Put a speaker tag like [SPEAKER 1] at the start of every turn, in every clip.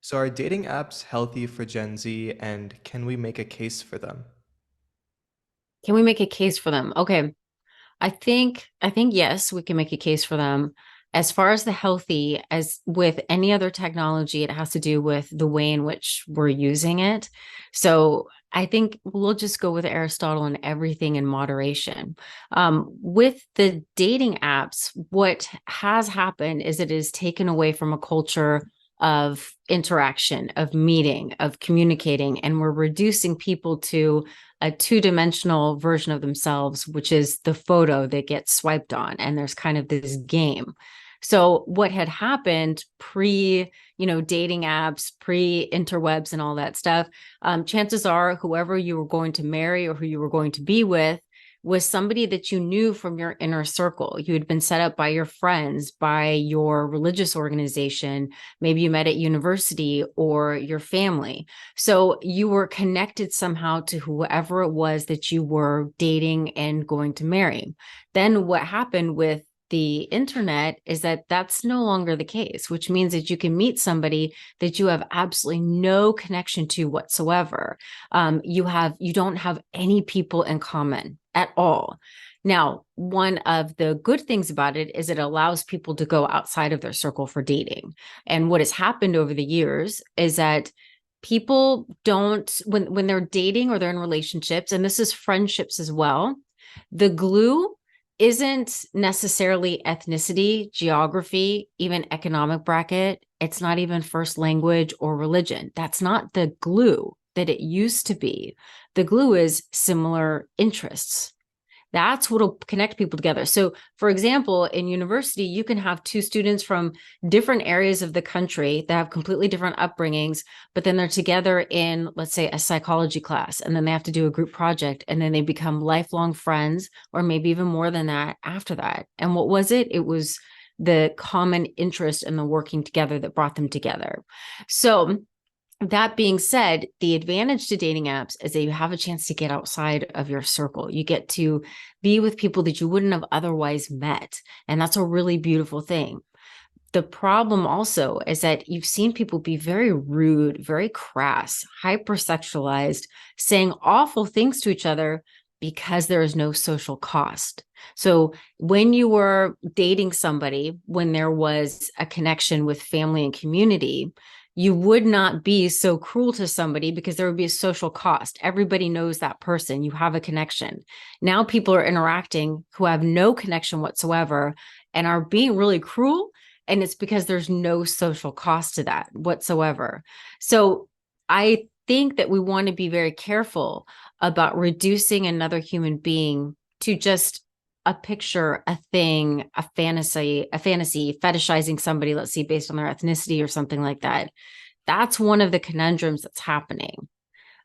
[SPEAKER 1] So are dating apps healthy for Gen Z and can we make a case for them?
[SPEAKER 2] Can we make a case for them? Okay. I think yes, we can make a case for them. As far as the healthy, as with any other technology, it has to do with the way in which we're using it. So I think we'll just go with Aristotle and everything in moderation. With the dating apps, what has happened is it is taken away from a culture of interaction, of meeting, of communicating, and we're reducing people to a two-dimensional version of themselves, which is the photo that gets swiped on. And there's kind of this game. So what had happened pre, dating apps, pre interwebs and all that stuff, chances are whoever you were going to marry or who you were going to be with was somebody that you knew from your inner circle. You had been set up by your friends, by your religious organization. Maybe you met at university or your family. So you were connected somehow to whoever it was that you were dating and going to marry. Then what happened with the internet is that that's no longer the case, which means that you can meet somebody that you have absolutely no connection to whatsoever. You don't have any people in common at all. Now, one of the good things about it is it allows people to go outside of their circle for dating. And what has happened over the years is that people don't when they're dating or they're in relationships, and this is friendships as well, the glue isn't necessarily ethnicity, geography, even economic bracket. It's not even first language or religion. That's not the glue that it used to be. The glue is similar interests. That's what'll connect people together. So, for example, in university, you can have two students from different areas of the country that have completely different upbringings, but then they're together in, let's say, a psychology class, and then they have to do a group project, and then they become lifelong friends, or maybe even more than that after that. And what was it? It was the common interest in the working together that brought them together. So, that being said, the advantage to dating apps is that you have a chance to get outside of your circle. You get to be with people that you wouldn't have otherwise met. And that's a really beautiful thing. The problem also is that you've seen people be very rude, very crass, hypersexualized, saying awful things to each other because there is no social cost. So when you were dating somebody, when there was a connection with family and community, you would not be so cruel to somebody because there would be a social cost. Everybody knows that person. You have a connection. Now people are interacting who have no connection whatsoever and are being really cruel. And it's because there's no social cost to that whatsoever. So I think that we want to be very careful about reducing another human being to just a picture, a thing, a fantasy, fetishizing somebody, let's see, based on their ethnicity or something like that. That's one of the conundrums that's happening.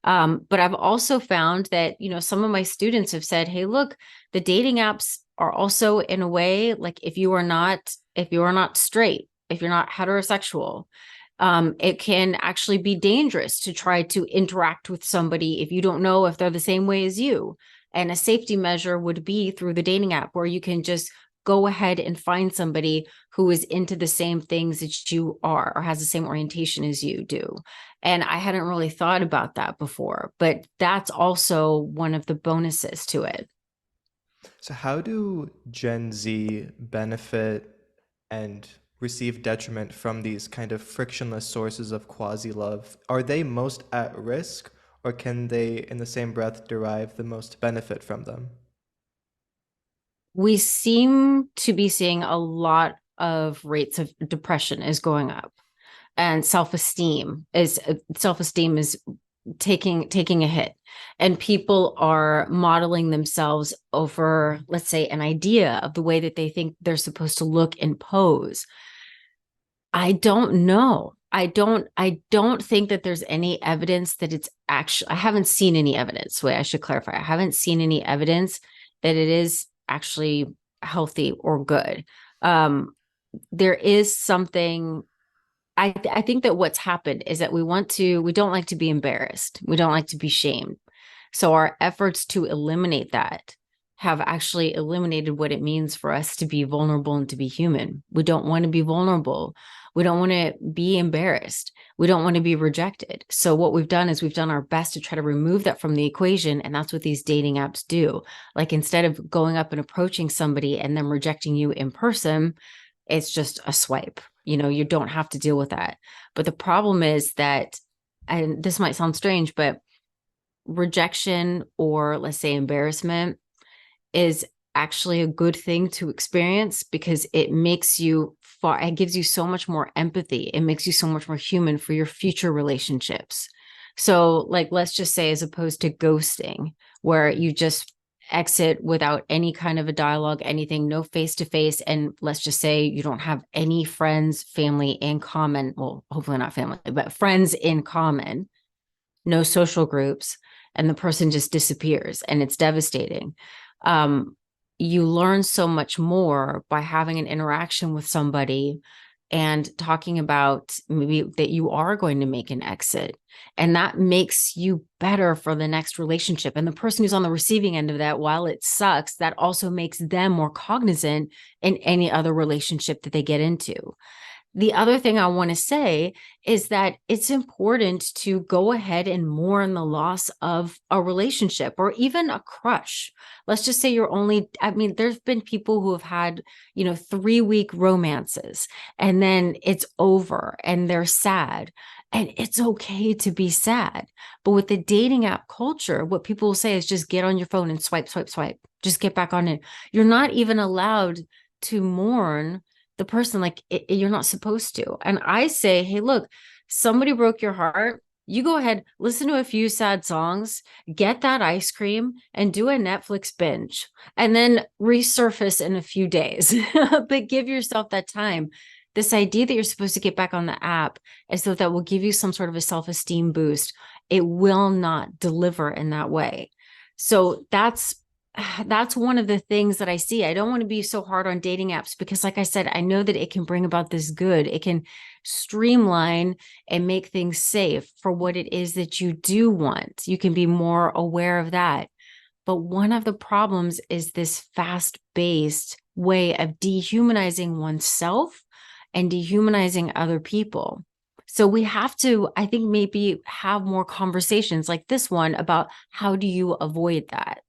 [SPEAKER 2] But I've also found that, some of my students have said, hey, look, the dating apps are also in a way like if you are not straight, if you're not heterosexual, it can actually be dangerous to try to interact with somebody if you don't know if they're the same way as you. And a safety measure would be through the dating app where you can just go ahead and find somebody who is into the same things that you are or has the same orientation as you do. And I hadn't really thought about that before, but that's also one of the bonuses to it.
[SPEAKER 1] So how do Gen Z benefit and receive detriment from these kind of frictionless sources of quasi-love? Are they most at risk or can they in the same breath derive the most benefit from them?
[SPEAKER 2] We seem to be seeing a lot of rates of depression is going up, and self-esteem is taking a hit, and people are modeling themselves over, let's say, an idea of the way that they think they're supposed to look and pose. I don't know. I don't think that there's any evidence that it's actually, I haven't seen any evidence. Wait, I should clarify. I haven't seen any evidence that it is actually healthy or good. Um, there is something, I think that what's happened is that we don't like to be embarrassed. We don't like to be shamed. So our efforts to eliminate that have actually eliminated what it means for us to be vulnerable and to be human. We don't want to be vulnerable. We don't want to be embarrassed. We don't want to be rejected. So what we've done is we've done our best to try to remove that from the equation. And that's what these dating apps do. Like instead of going up and approaching somebody and them rejecting you in person, it's just a swipe. You don't have to deal with that. But the problem is that, and this might sound strange, but rejection, or let's say embarrassment, is actually a good thing to experience because it gives you so much more empathy. It makes you so much more human for your future relationships. So, like, let's just say, as opposed to ghosting, where you just exit without any kind of a dialogue, anything, no face to face. And let's just say you don't have any friends, family in common. Well, hopefully not family, but friends in common, no social groups, and the person just disappears, and it's devastating. You learn so much more by having an interaction with somebody and talking about maybe that you are going to make an exit, and that makes you better for the next relationship. And the person who's on the receiving end of that, while it sucks, that also makes them more cognizant in any other relationship that they get into. The other thing I want to say is that it's important to go ahead and mourn the loss of a relationship or even a crush. Let's just say there's been people who have had, 3-week romances, and then it's over and they're sad. And it's okay to be sad. But with the dating app culture, what people will say is just get on your phone and swipe, swipe, swipe. Just get back on it. You're not even allowed to mourn the person. Like you're not supposed to. And I say, hey, look, somebody broke your heart. You go ahead, listen to a few sad songs, get that ice cream, and do a Netflix binge, and then resurface in a few days. But give yourself that time. This idea that you're supposed to get back on the app as though that will give you some sort of a self-esteem boost, it will not deliver in that way. So that's one of the things that I see. I don't want to be so hard on dating apps because, like I said, I know that it can bring about this good. It can streamline and make things safe for what it is that you do want. You can be more aware of that. But one of the problems is this fast-paced way of dehumanizing oneself and dehumanizing other people. So we have to, I think, maybe have more conversations like this one about how do you avoid that?